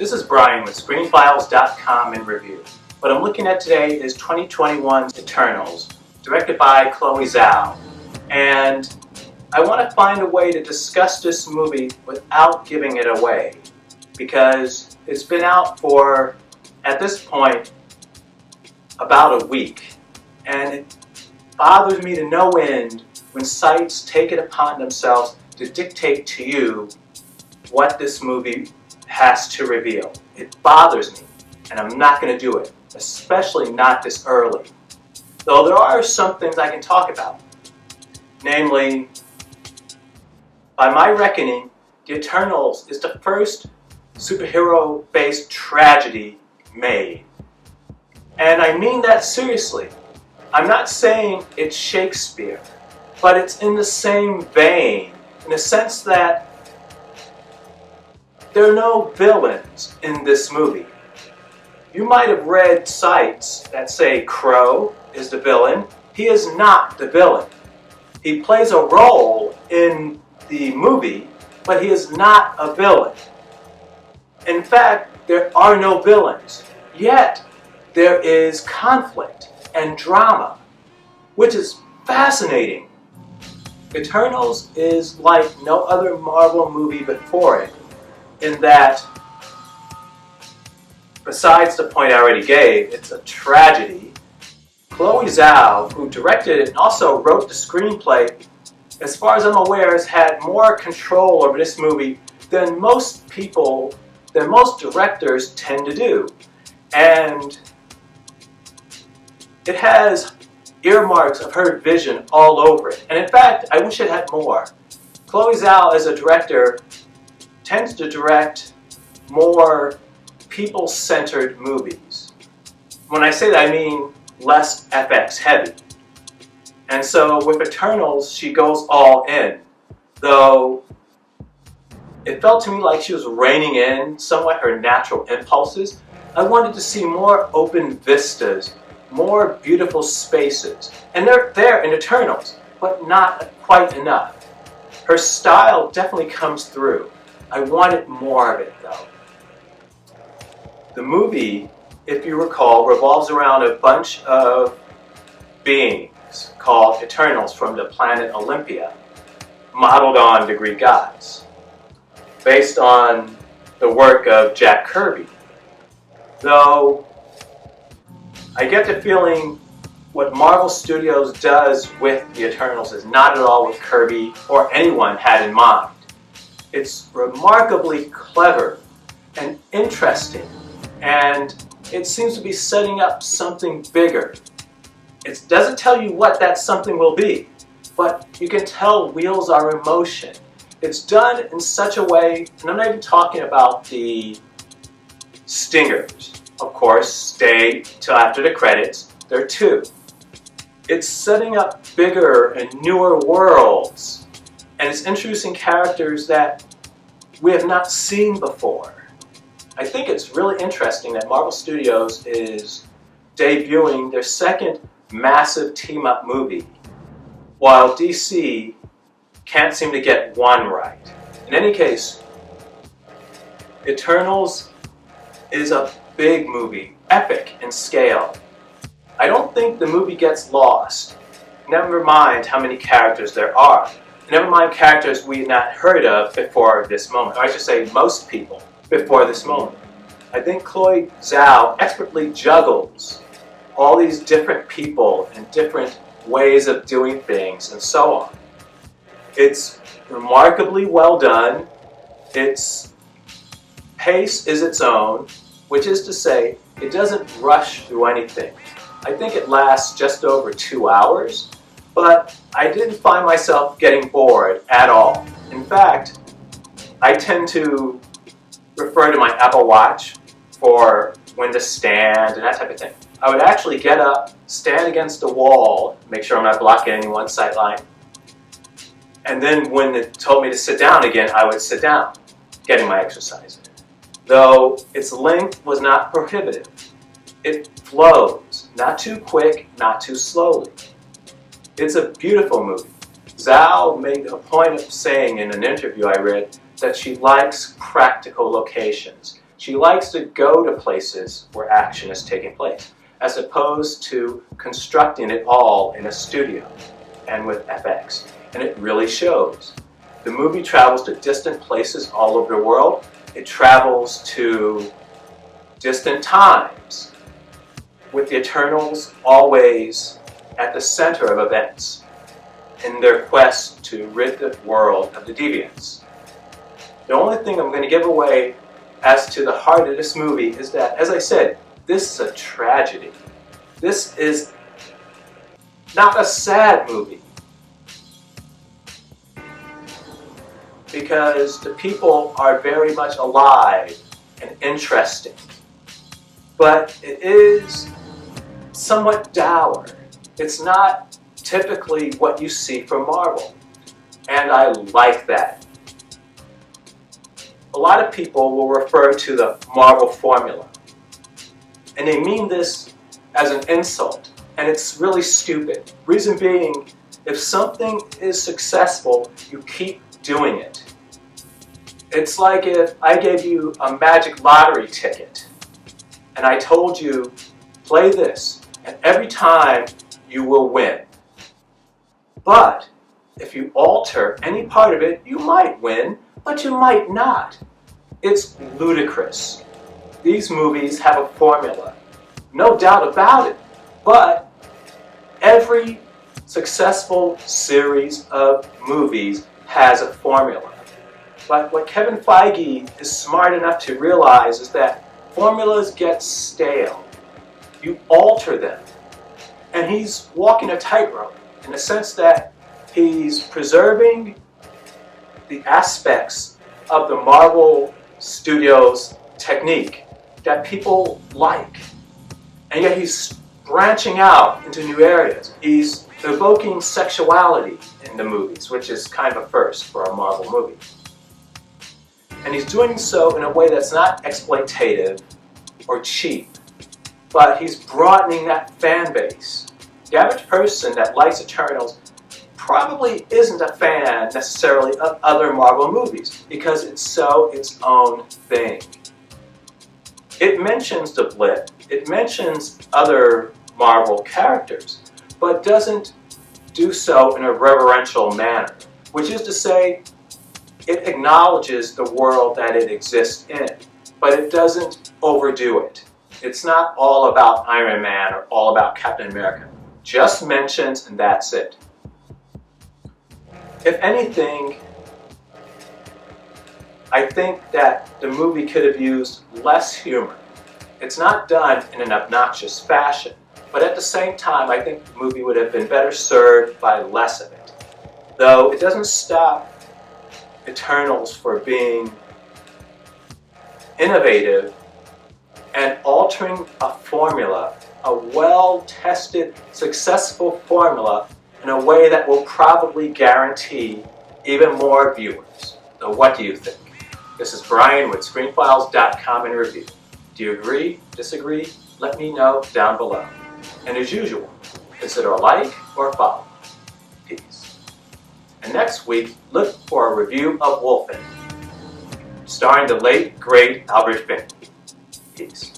This is Brian with ScreenFiles.com in review. What I'm looking at today is 2021's Eternals, directed by Chloé Zhou. And I want to find a way to discuss this movie without giving it away, because it's been out for, at this point, about a week. And it bothers me to no end when sites take it upon themselves to dictate to you what this movie has to reveal. It bothers me, and I'm not going to do it, especially not this early. Though there are some things I can talk about. Namely, by my reckoning, The Eternals is the first superhero-based tragedy made. And I mean that seriously. I'm not saying it's Shakespeare, but it's in the same vein, in the sense that there are no villains in this movie. You might have read sites that say Crow is the villain. He is not the villain. He plays a role in the movie, but he is not a villain. In fact, there are no villains. Yet, there is conflict and drama, which is fascinating. Eternals is like no other Marvel movie before it, in that, besides the point I already gave, it's a tragedy. Chloé Zhou, who directed it and also wrote the screenplay, as far as I'm aware, has had more control over this movie than most people, than most directors tend to do. And it has earmarks of her vision all over it. And in fact, I wish it had more. Chloé Zhou, as a director, tends to direct more people-centered movies. When I say that, I mean less FX heavy. And so with Eternals, she goes all in. Though it felt to me like she was reining in somewhat her natural impulses. I wanted to see more open vistas, more beautiful spaces. And they're there in Eternals, but not quite enough. Her style definitely comes through. I wanted more of it, though. The movie, if you recall, revolves around a bunch of beings called Eternals from the planet Olympia, modeled on the Greek gods, based on the work of Jack Kirby. Though, I get the feeling what Marvel Studios does with the Eternals is not at all what Kirby or anyone had in mind. It's remarkably clever and interesting, and it seems to be setting up something bigger. It doesn't tell you what that something will be, but you can tell wheels are in motion. It's done in such a way, and I'm not even talking about the stingers. Of course, stay till after the credits. There are two. It's setting up bigger and newer worlds. And it's introducing characters that we have not seen before. I think it's really interesting that Marvel Studios is debuting their second massive team-up movie, while DC can't seem to get one right. In any case, Eternals is a big movie, epic in scale. I don't think the movie gets lost. Never mind how many characters there are. Never mind characters we've not heard of before this moment. Or I should say most people before this moment. I think Chloé Zhou expertly juggles all these different people and different ways of doing things and so on. It's remarkably well done. Its pace is its own, which is to say, it doesn't rush through anything. I think it lasts just over 2 hours. But I didn't find myself getting bored at all. In fact, I tend to refer to my Apple Watch for when to stand and that type of thing. I would actually get up, stand against the wall, make sure I'm not blocking anyone's sight line, and then when it told me to sit down again, I would sit down, getting my exercise in. Though its length was not prohibitive. It flows, not too quick, not too slowly. It's a beautiful movie. Zhou made a point of saying in an interview I read that she likes practical locations. She likes to go to places where action is taking place, as opposed to constructing it all in a studio and with FX. And it really shows. The movie travels to distant places all over the world. It travels to distant times, with the Eternals always at the center of events in their quest to rid the world of the deviants. The only thing I'm going to give away as to the heart of this movie is that, as I said, this is a tragedy. This is not a sad movie, because the people are very much alive and interesting. But it is somewhat dour. It's not typically what you see from Marvel, and I like that. A lot of people will refer to the Marvel formula, and they mean this as an insult, and it's really stupid. Reason being, if something is successful, you keep doing it. It's like if I gave you a magic lottery ticket, and I told you, play this, and every time you will win. But if you alter any part of it, you might win, but you might not. It's ludicrous. These movies have a formula, no doubt about it, but every successful series of movies has a formula. But what Kevin Feige is smart enough to realize is that formulas get stale. You alter them. And he's walking a tightrope in the sense that he's preserving the aspects of the Marvel Studios technique that people like. And yet he's branching out into new areas. He's evoking sexuality in the movies, which is kind of a first for a Marvel movie. And he's doing so in a way that's not exploitative or cheap, but he's broadening that fan base. The average person that likes Eternals probably isn't a fan necessarily of other Marvel movies because it's so its own thing. It mentions the Blip, it mentions other Marvel characters, but doesn't do so in a reverential manner, which is to say, it acknowledges the world that it exists in, but it doesn't overdo it. It's not all about Iron Man or all about Captain America. Just mentions and that's it. If anything, I think that the movie could have used less humor. It's not done in an obnoxious fashion, but at the same time, I think the movie would have been better served by less of it. Though it doesn't stop Eternals for being innovative and altering a formula, a well-tested, successful formula in a way that will probably guarantee even more viewers. So what do you think? This is Brian with ScreenFiles.com in review. Do you agree? Disagree? Let me know down below. And as usual, consider a like or follow. Peace. And next week, look for a review of Wolfen, starring the late, great Albert Finney. Peace.